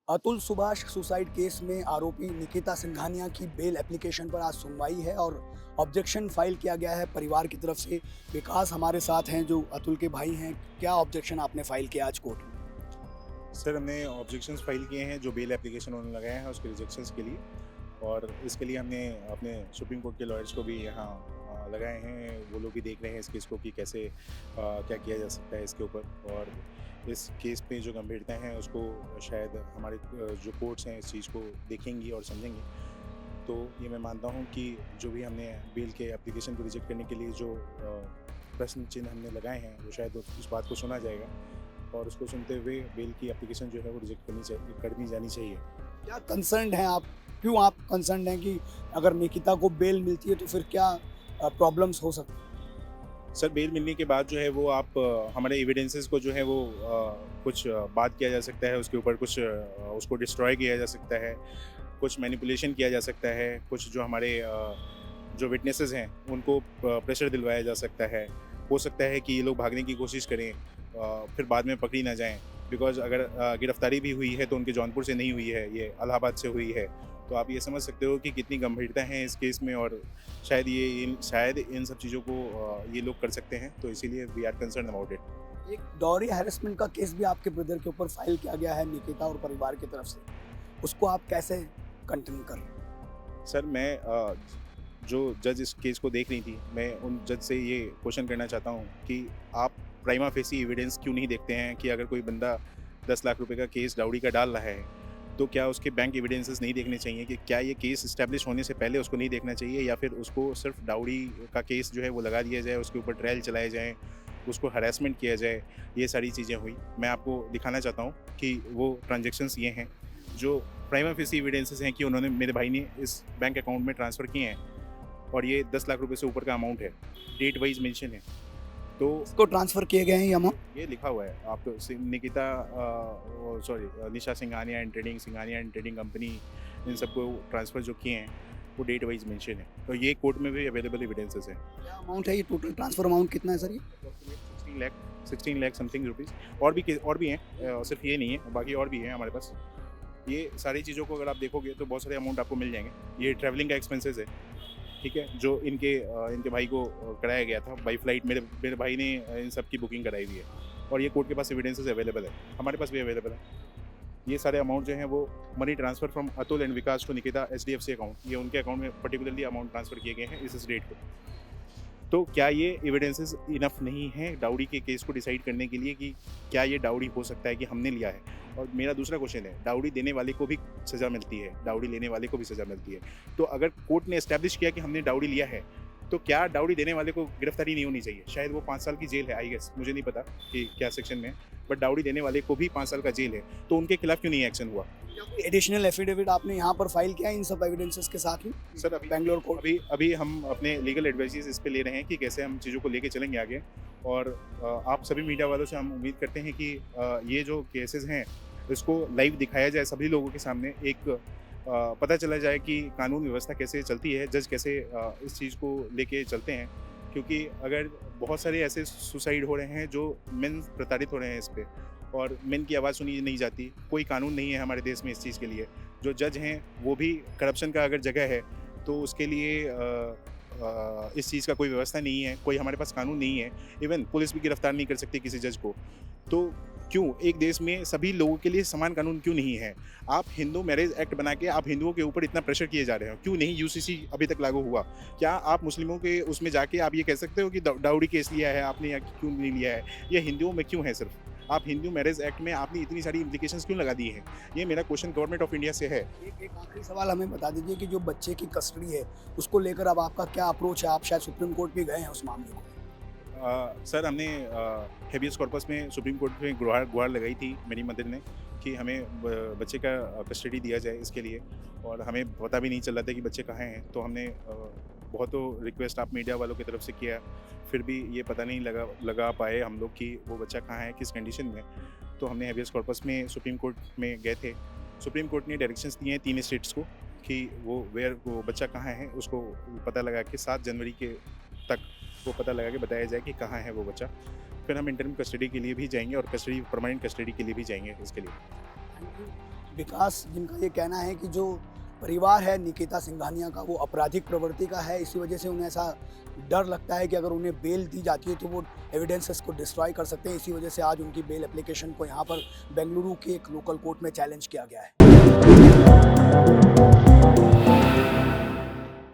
Atul Subhash suicide case में आरोपी निकिता सिंघानिया की बेल एप्लीकेशन पर आज सुनवाई है और ऑब्जेक्शन फाइल किया गया है परिवार की तरफ से। विकास हमारे साथ हैं जो अतुल के भाई हैं। क्या ऑब्जेक्शन आपने फाइल किया आज कोर्ट में? सर, हमने ऑब्जेक्शंस फाइल किए हैं जो बेल एप्लीकेशन उन्होंने लगाया है उसके रिजेक्शंस के लिए। और इसके लिए हमने अपने सुप्रीम कोर्ट के लॉयर्स को भी यहाँ लगाए हैं। वो लोग भी देख रहे हैं इस केस को कि कैसे क्या किया जा सकता है इसके ऊपर। और इस केस पे जो गंभीरता है उसको शायद हमारे जो कोर्ट्स हैं इस चीज़ को देखेंगी और समझेंगी। तो ये मैं मानता हूँ कि जो भी हमने बेल के एप्लीकेशन को रिजेक्ट करने के लिए जो प्रश्न चिन्ह हमने लगाए हैं वो शायद उस बात को सुना जाएगा और उसको सुनते हुए बेल की एप्लीकेशन जो है वो रिजेक्ट करनी जानी चाहिए। क्या कंसर्न हैं आप? क्यों आप कंसर्न हैं कि अगर निकिता को बेल मिलती है तो फिर क्या प्रॉब्लम्स हो सकती हैं? सर, बेल मिलने के बाद जो है वो आप हमारे एविडेंसेस को जो है वो कुछ बात किया जा सकता है उसके ऊपर, कुछ उसको डिस्ट्रॉय किया जा सकता है, कुछ मैनिपुलेशन किया जा सकता है, कुछ जो हमारे जो विटनेसेस हैं उनको प्रेशर दिलवाया जा सकता है। हो सकता है कि ये लोग भागने की कोशिश करें, फिर बाद में पकड़ी ना जाएं। बिकॉज़ अगर गिरफ्तारी भी हुई है तो उनके जौनपुर से नहीं हुई है, ये इलाहाबाद से हुई है। तो आप ये समझ सकते हो कि कितनी गंभीरता है इस केस में। और शायद इन सब चीज़ों को ये लोग कर सकते हैं, तो इसीलिए we are concern about it. एक डॉरी हैरेसमेंट का केस भी आपके ब्रदर के ऊपर फाइल किया गया है निकिता और परिवार की तरफ से। उसको आप कैसे कंटिन्यू कर रहे हैं? सर, मैं जो जज इस केस को देख रही थी, मैं उन जज से ये क्वेश्चन करना चाहता हूँ कि आप प्राइमा फेसी एविडेंस क्यों नहीं देखते हैं कि अगर कोई बंदा 10 लाख रुपए का केस डाउरी का डाल रहा है, तो क्या उसके बैंक एविडेंसेस नहीं देखने चाहिए? कि क्या ये केस इस्टेब्लिश होने से पहले उसको नहीं देखना चाहिए, या फिर उसको सिर्फ डाउरी का केस जो है वो लगा दिया जाए, उसके ऊपर ट्रायल चलाए जाएँ, उसको हरासमेंट किया जाए? ये सारी चीज़ें हुई। मैं आपको दिखाना चाहता हूँ कि वो ट्रांज़ैक्शंस ये हैं, जो प्राइमा फेसी एविडेंसेस हैं कि उन्होंने, मेरे भाई ने इस बैंक अकाउंट में ट्रांसफ़र किए हैं। और ये 10 लाख रुपए से ऊपर का अमाउंट है, डेट वाइज़ मेंशन है। तो इसको ट्रांसफर किए गए हैं ये अमाउंट? ये लिखा हुआ है, आप निकिता निशा सिंघानिया एंड ट्रेडिंग कंपनी, इन सबको ट्रांसफ़र जो किए हैं वो डेट वाइज़ मेंशन है। तो ये कोर्ट में भी अवेलेबल एविडेंसेस हैं। क्या अमाउंट है ये? टोटल ट्रांसफर अमाउंट कितना है सर ये? 16 लाख समथिंग रुपीज़। और भी हैं, सिर्फ ये नहीं है, बाकी और भी हैं हमारे पास। ये सारी चीज़ों को अगर आप देखोगे तो बहुत सारे अमाउंट आपको मिल जाएंगे। ये ट्रैवलिंग का एक्सपेंसेस है, ठीक है, जो इनके भाई को कराया गया था बाई फ्लाइट। मेरे भाई ने इन सब की बुकिंग कराई हुई है और ये कोर्ट के पास एविडेंसेस अवेलेबल है, हमारे पास भी अवेलेबल है। ये सारे अमाउंट जो हैं वो money transfer from Atul and Vikas to Nikita HDFC account, ये उनके अकाउंट में पर्टिकुलरली अमाउंट ट्रांसफ़र किए गए हैं इस डेट पे। तो क्या ये एविडेंसेस इनफ नहीं है डाउरी के केस को डिसाइड करने के लिए कि क्या ये डाउरी हो सकता है कि हमने लिया है? और मेरा दूसरा क्वेश्चन है, डाउरी देने वाले को भी सज़ा मिलती है, डाउरी लेने वाले को भी सज़ा मिलती है। तो अगर कोर्ट ने एस्टैब्लिश किया कि हमने डाउरी लिया है, तो क्या डाउरी देने वाले को गिरफ्तारी नहीं होनी चाहिए? शायद वो 5 साल की जेल है, आई गेस, मुझे नहीं पता कि क्या सेक्शन में है, बट डाउरी देने वाले को भी 5 साल का जेल है। तो उनके खिलाफ क्यों नहीं एक्शन हुआ? एडिशनल एफिडेविट आपने यहाँ पर फाइल किया है इन सब एविडेंसेस के साथ में? सर, अभी बैंगलोर कोर्ट अभी हम अपने लीगल एडवाइजेस इस पे ले रहे हैं कि कैसे हम चीज़ों को लेके चलेंगे आगे। और आप सभी मीडिया वालों से हम उम्मीद करते हैं कि ये जो केसेस हैं इसको लाइव दिखाया जाए सभी लोगों के सामने। एक पता चला जाए कि कानून व्यवस्था कैसे चलती है, जज कैसे इस चीज़ को लेके चलते हैं। क्योंकि अगर बहुत सारे ऐसे सुसाइड हो रहे हैं जो मेन प्रताड़ित हो रहे हैं इस पे, और मेन की आवाज़ सुनी नहीं जाती, कोई कानून नहीं है हमारे देश में इस चीज़ के लिए। जो जज हैं वो भी करप्शन का अगर जगह है तो उसके लिए इस चीज़ का कोई व्यवस्था नहीं है, कोई हमारे पास कानून नहीं है। इवन पुलिस भी गिरफ्तार नहीं कर सकती किसी जज को। तो क्यों एक देश में सभी लोगों के लिए समान कानून क्यों नहीं है? आप हिंदू मैरिज एक्ट बना के आप हिंदुओं के ऊपर इतना प्रेशर किए जा रहे हो, क्यों नहीं यूसीसी अभी तक लागू हुआ? क्या आप मुस्लिमों के उसमें जाके आप ये कह सकते हो कि डाउरी केस लिया है आपने, या क्यों नहीं लिया है? ये हिंदुओं में क्यों है सिर्फ? आप हिंदू मैरिज एक्ट में आपने इतनी सारी इम्प्लीकेशंस क्यों लगा दी हैं? ये मेरा क्वेश्चन गवर्नमेंट ऑफ इंडिया से है। एक आखिरी सवाल हमें बता दीजिए कि जो बच्चे की कस्टडी है उसको लेकर अब आपका क्या अप्रोच है? आप शायद सुप्रीम कोर्ट भी गए हैं उस मामले को। सर, हमने हेबियस कॉर्पस में सुप्रीम कोर्ट में गुहार लगाई थी मेरी मदर ने कि हमें बच्चे का कस्टडी दिया जाए इसके लिए। और हमें पता भी नहीं चल रहा था कि बच्चे कहाँ हैं। तो हमने बहुत तो रिक्वेस्ट आप मीडिया वालों की तरफ से किया, फिर भी ये पता नहीं लगा पाए हम लोग कि वो बच्चा कहाँ है, किस कंडीशन में। तो हमने हेबियस कॉर्पस में सुप्रीम कोर्ट में गए थे। सुप्रीम कोर्ट ने डायरेक्शंस दिए हैं 3 स्टेट्स को कि वो बच्चा कहाँ है उसको पता लगा के 7 जनवरी के तक वो पता लगा के बताया जाए कि कहाँ है वो बच्चा। फिर हम इंटरम कस्टडी के लिए भी जाएंगे और परमानेंट कस्टडी के लिए भी जाएंगे इसके लिए। विकास जिनका ये कहना है कि जो परिवार है निकिता सिंघानिया का वो आपराधिक प्रवृत्ति का है, इसी वजह से उन्हें ऐसा डर लगता है कि अगर उन्हें बेल दी जाती है तो वो एविडेंसेस को डिस्ट्रॉय कर सकते हैं। इसी वजह से आज उनकी बेल एप्लीकेशन को यहाँ पर बेंगलुरु के एक लोकल कोर्ट में चैलेंज किया गया है।